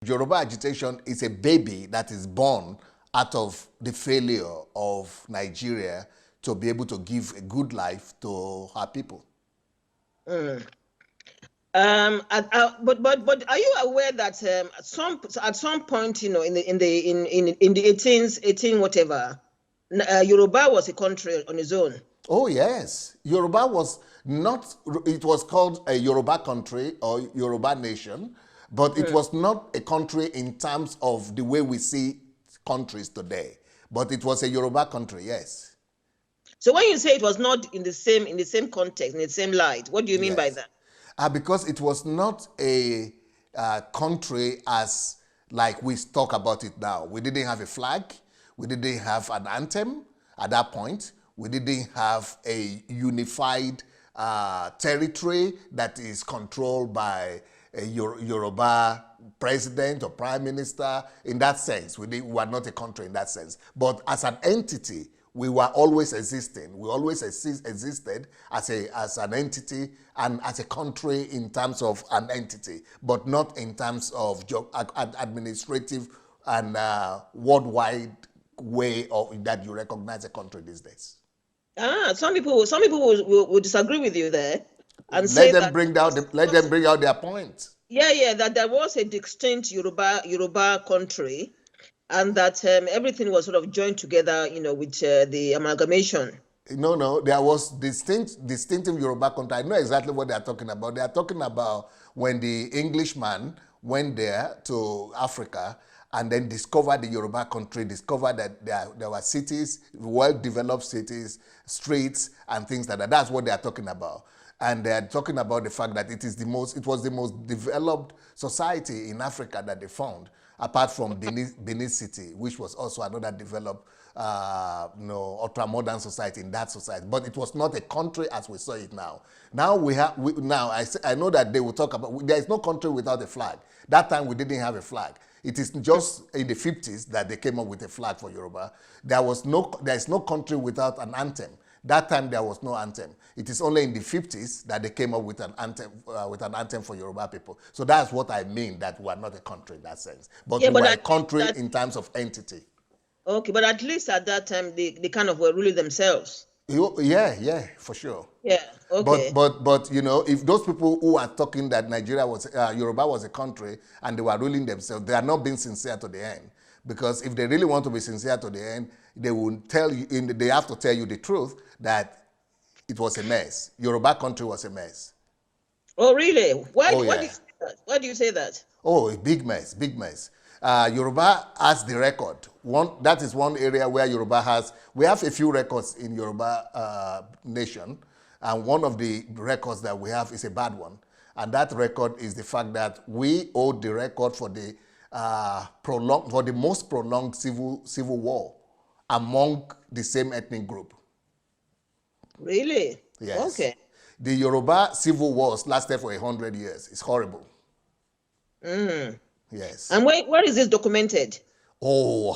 Yoruba agitation is a baby that is born out of the failure of Nigeria to be able to give a good life to her people. Mm. But are you aware that at some point, in the 18 whatever, Yoruba was a country on its own. Oh yes, Yoruba was not. It was called a Yoruba country or Yoruba nation, but it was not a country in terms of the way we see countries today. But it was a Yoruba country, yes. So when you say it was not in the same context, in the same light, what do you mean by Yes. that? Because it was not a country as like we talk about it now. We didn't have a flag. We didn't have an anthem at that point. We didn't have a unified territory that is controlled by a Yoruba president or prime minister. In that sense, we were not a country in that sense. But as an entity, we were always existing. We always existed as an entity and as a country in terms of an entity, but not in terms of administrative and worldwide way of that you recognize a country these days. Some people will disagree with you there and let them bring out their point. Yeah, that there was a distinct Yoruba country, and that everything was sort of joined together, with the amalgamation. No, there was distinctive Yoruba country. I know exactly what they are talking about. They are talking about when the Englishman went there to Africa and then discovered the Yoruba country, discovered that there were cities, well-developed cities, streets, and things like that. That's what they are talking about. And they are talking about the fact that it was the most developed society in Africa that they found, apart from Benin City, which was also another developed, ultra-modern society in that society. But it was not a country as we saw it now. Now I know that they will talk about, there is no country without a flag. That time we didn't have a flag. It is just in the 50s that they came up with a flag for Yoruba. There is no country without an anthem. That time there was no anthem. It is only in the 50s that they came up with an anthem for Yoruba people. So that's what I mean, that we are not a country in that sense. But we were a country in terms of entity. Okay, but at least at that time they kind of were ruling themselves. Yeah, for sure. Yeah, okay. But if those people who are talking that Yoruba was a country and they were ruling themselves, they are not being sincere to the end. Because if they really want to be sincere to the end, they will tell you, they have to tell you the truth that it was a mess. Yoruba country was a mess. Oh, really? Why do you say that? Why do you say that? Oh, a big mess. Yoruba has the record. That is one area where we have a few records in Yoruba nation, and one of the records that we have is a bad one. And that record is the fact that we hold the record for the most prolonged civil war among the same ethnic group. Really? Yes. Okay. The Yoruba civil wars lasted for 100 years. It's horrible. Yes. And where is this documented? Oh,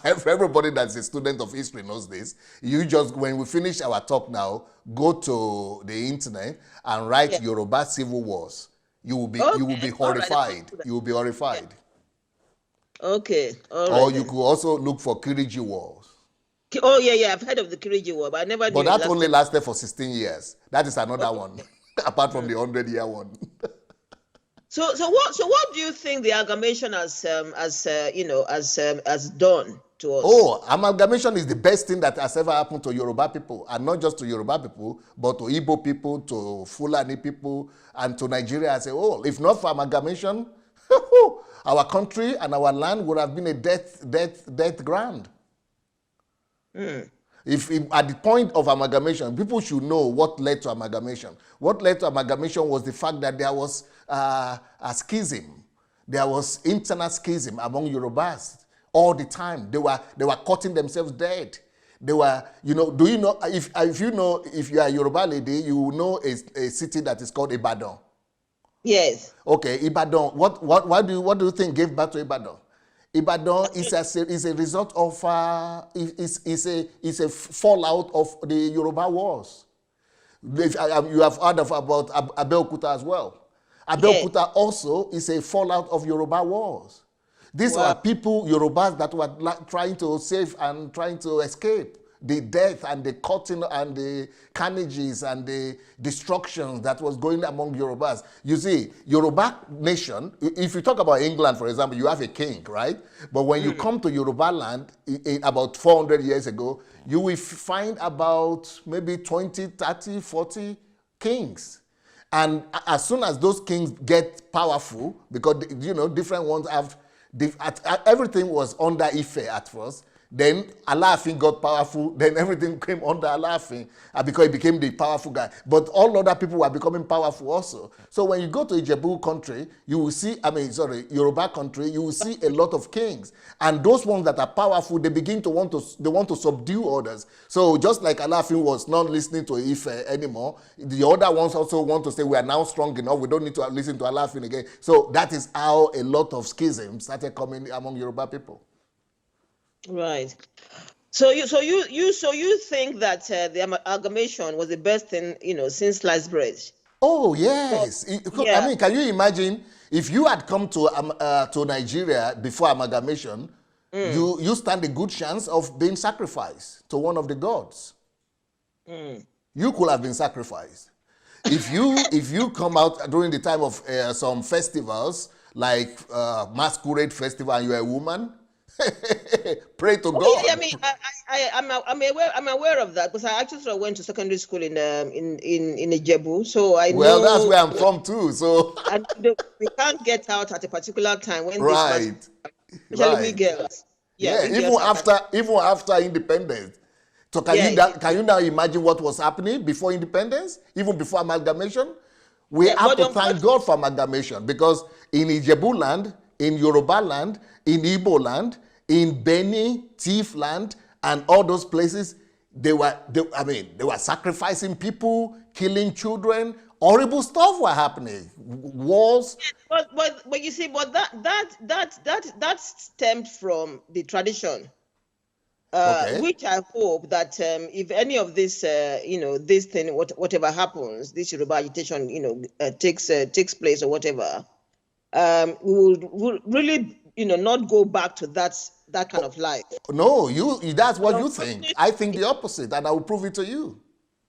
everybody that's a student of history knows this. When we finish our talk now, go to the internet and write Yoruba civil wars. You will be horrified. You will be horrified. Okay. Or you could also look for Kiriji wars. Oh yeah, I've heard of the Kiriji war, but I never. But that only lasted for 16 years. That is another one, apart from the 100-year one. So what do you think the amalgamation has done to us? Oh, amalgamation is the best thing that has ever happened to Yoruba people, and not just to Yoruba people, but to Igbo people, to Fulani people, and to Nigeria as a whole. If not for amalgamation, our country and our land would have been a death ground. If at the point of amalgamation, people should know what led to amalgamation. What led to amalgamation was the fact that there was a schism. There was internal schism among Yorubas all the time. They were cutting themselves dead. They were, do you know, if you are a Yoruba lady, you know a city that is called Ibadan. Yes. Okay, Ibadan. What do you think gave birth to Ibadan? Ibadan is a result of is a fallout of the Yoruba wars. You have heard about Abeokuta as well. Yeah. Abeokuta also is a fallout of Yoruba wars. These Wow. are people, Yorubas, that were trying to save and trying to escape the death and the cutting and the carnages and the destructions that was going among Yorubas. You see, Yoruba nation, if you talk about England, for example, you have a king, right? But when you come to Yoruba land, about 400 years ago, you will find about maybe 20, 30, 40 kings. And as soon as those kings get powerful, because different ones have, everything was under Ife at first. Then Alaafin got powerful. Then everything came under Alaafin because he became the powerful guy. But all other people were becoming powerful also. So when you go to Ijebu country, you will see, Yoruba country, you will see a lot of kings. And those ones that are powerful, they begin to want to subdue others. So just like Alaafin was not listening to Ife anymore, the other ones also want to say, we are now strong enough, we don't need to listen to Alaafin again. So that is how a lot of schisms started coming among Yoruba people. Right. So you think that the amalgamation was the best thing, since sliced bread? Oh yes. Yeah. I mean, can you imagine if you had come to Nigeria before amalgamation, you stand a good chance of being sacrificed to one of the gods. You could have been sacrificed. If you come out during the time of some festivals like Masquerade Festival and you're a woman, pray to God. Yeah, I mean, I'm aware of that because I actually sort of went to secondary school in Ijebu, so I know. Well, that's where I'm from too. So and we can't get out at a particular time when right, especially we girls. Yeah, we even girls after independence. So can you now imagine what was happening before independence, even before amalgamation? We have to thank God for amalgamation because in Ijebu land, in Yoruba land, in Igbo land, in Beni, Tif land, and all those places, they were sacrificing people, killing children, horrible stuff were happening, wars. But you see, but that stemmed from the tradition, which I hope that if any of this, this thing, whatever happens, this Yoruba agitation, takes place or whatever, we will really, not go back to that kind of life. No, that's what you think. I think the opposite, and I will prove it to you.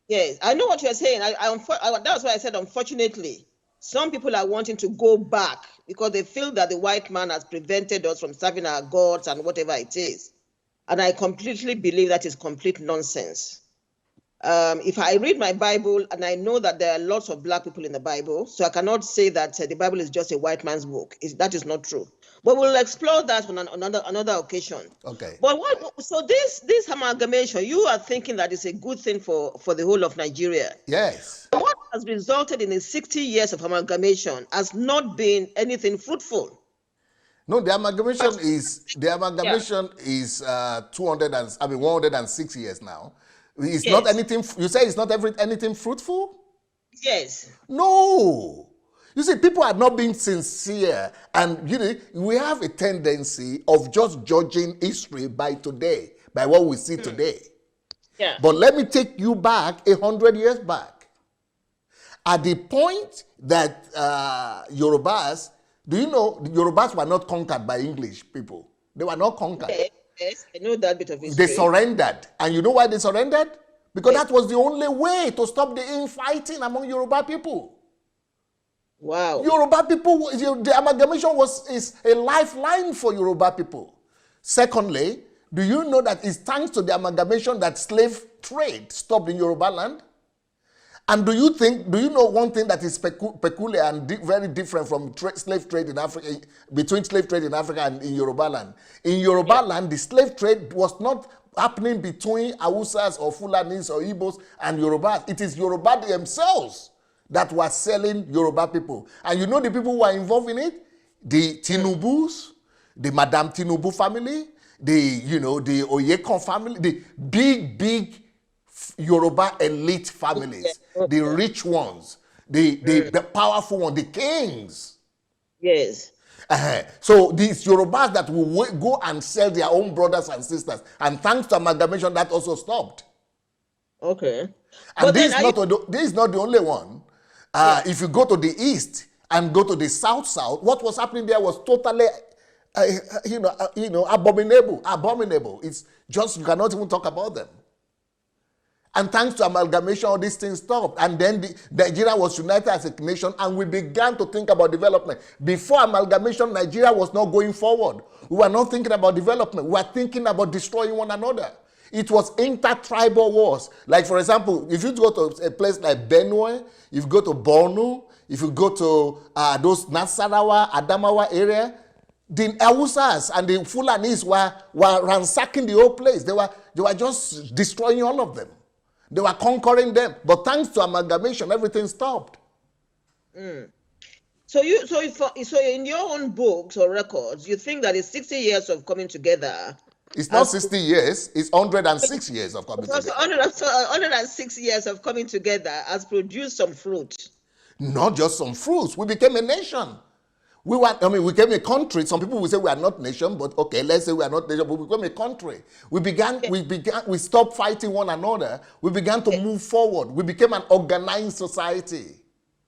Yes, I know what you're saying. That's why I said, unfortunately, some people are wanting to go back because they feel that the white man has prevented us from serving our gods and whatever it is. And I completely believe that is complete nonsense. If I read my Bible and I know that there are lots of black people in the Bible, so I cannot say that the Bible is just a white man's book. That is not true. But we'll explore that on another occasion. Okay. But so this amalgamation, you are thinking that it's a good thing for the whole of Nigeria. Yes. What has resulted in 60 years of amalgamation has not been anything fruitful. No, the amalgamation is 106 years now. It's not anything. You say it's not anything fruitful? Yes. No. You see, people are not being sincere, and we have a tendency of just judging history by today, by what we see today. Yeah. But let me take you back 100 years back. At the point that Yorubas, do you know the Yorubas were not conquered by English people? They were not conquered. Yes, I know that bit of history. They surrendered. And you know why they surrendered? Because that was the only way to stop the infighting among Yoruba people. Wow. Yoruba people, the amalgamation is a lifeline for Yoruba people. Secondly, do you know that it's thanks to the amalgamation that slave trade stopped in Yoruba land? And do you know one thing that is peculiar and very different from slave trade in Africa, between slave trade in Africa and in Yoruba land? In Yoruba land, the slave trade was not happening between Hausas or Fulanis or Igbos and Yorubas. It is Yoruba themselves that were selling Yoruba people. And you know the people who are involved in it? The Tinubus, the Madame Tinubu family, the Oyekon family, the big Yoruba elite families, the rich ones, the powerful ones, the kings. Yes. So these Yorubas that will go and sell their own brothers and sisters. And thanks to amalgamation, that also stopped. Okay. And this is not the only one. If you go to the east, and go to the south, what was happening there was totally, abominable. It's just, you cannot even talk about them. And thanks to amalgamation, all these things stopped. And then Nigeria was united as a nation, and we began to think about development. Before amalgamation, Nigeria was not going forward. We were not thinking about development. We were thinking about destroying one another. It was inter-tribal wars. Like, for example, if you go to a place like Benue, if you go to Borno, if you go to those Nasarawa, Adamawa area, the Hausas and the Fulanis were ransacking the whole place. They were just destroying all of them. They were conquering them. But thanks to amalgamation, everything stopped. So in your own books or records, you think that it's 60 years of coming together. It's not 60 years, it's 106 years of coming together. 106 years of coming together has produced some fruit. Not just some fruits. We became a nation. We became a country. Some people will say we are not nation, but okay, let's say we are not nation, but we became a country. We stopped fighting one another. We began to move forward. We became an organized society.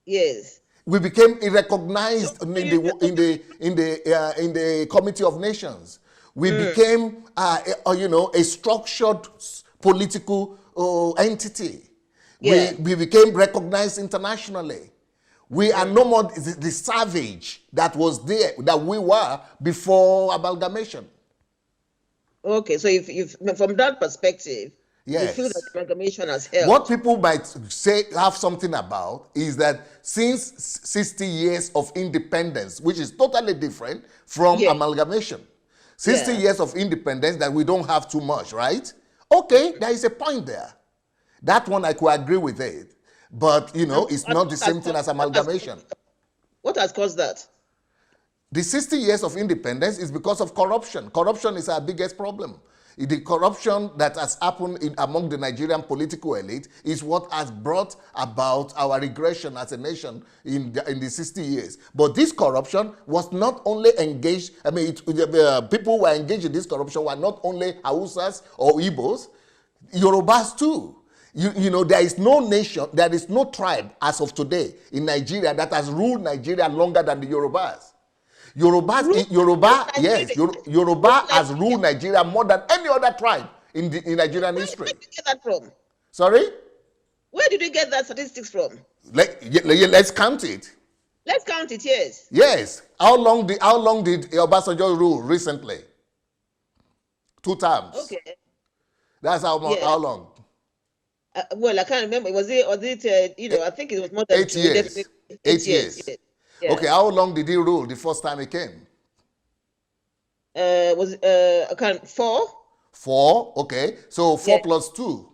Yes. We became recognized in the Committee of Nations. We became a structured political entity. Yeah. We became recognized internationally. We are no more the savage that was there, that we were before amalgamation. Okay, so if from that perspective, yes, you feel that amalgamation has helped. What people might say, have something about, is that since 60 years of independence, which is totally different from amalgamation, 60 years of independence, that we don't have too much, right? Okay, there is a point there. That one I could agree with it. But, it's not the same thing as amalgamation. What has caused that? The 60 years of independence is because of corruption. Corruption is our biggest problem. The corruption that has happened among the Nigerian political elite is what has brought about our regression as a nation in the 60 years. But this corruption was not only engaged, people who were engaged in this corruption were not only Hausas or Igbos, Yorubas too. There is no nation, there is no tribe as of today in Nigeria that has ruled Nigeria longer than the Yorubas. Yoruba has ruled Nigeria more than any other tribe in Nigerian history. Where did you get that from? Sorry? Where did you get that statistics from? Let's count it. Let's count it, yes. Yes. How long did Obasanjo rule recently? 2 terms. Okay. That's how long. Well, I can't remember. Was it I think it was more than 8 years. 8 years. Yes. Yeah. Okay, how long did he rule the first time he came? Was it 4? 4, okay. So 4 plus 2.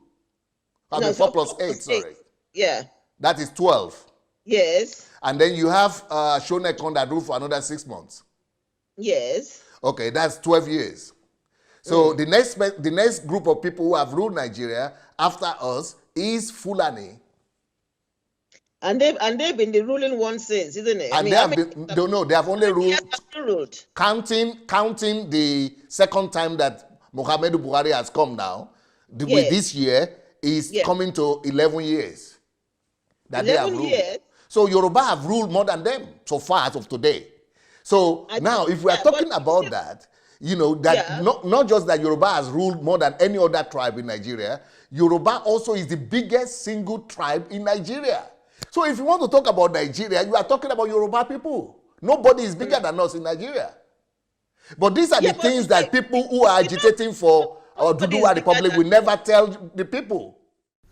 4 plus 8, sorry. Yeah. That is 12. Yes. And then you have Shonekon that ruled for another 6 months. Yes. Okay, that's 12 years. So the next group of people who have ruled Nigeria after us is Fulani. And they've been the ruling one since, isn't it? And they have only ruled. Counting the second time that Muhammadu Buhari has come now, with this year is coming to 11 years. That 11 they have ruled. Years? So Yoruba have ruled more than them so far as of today. So now, if we are talking about that, not just that Yoruba has ruled more than any other tribe in Nigeria, Yoruba also is the biggest single tribe in Nigeria. So if you want to talk about Nigeria, you are talking about Yoruba people. Nobody is bigger than us in Nigeria. But these are the things that people who are agitating for our Duduwa Republic will never tell the people.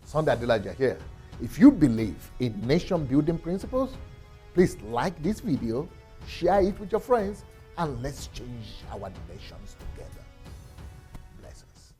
Sunday Adelaja here. If you believe in nation building principles, please like this video, share it with your friends, and let's change our nations together.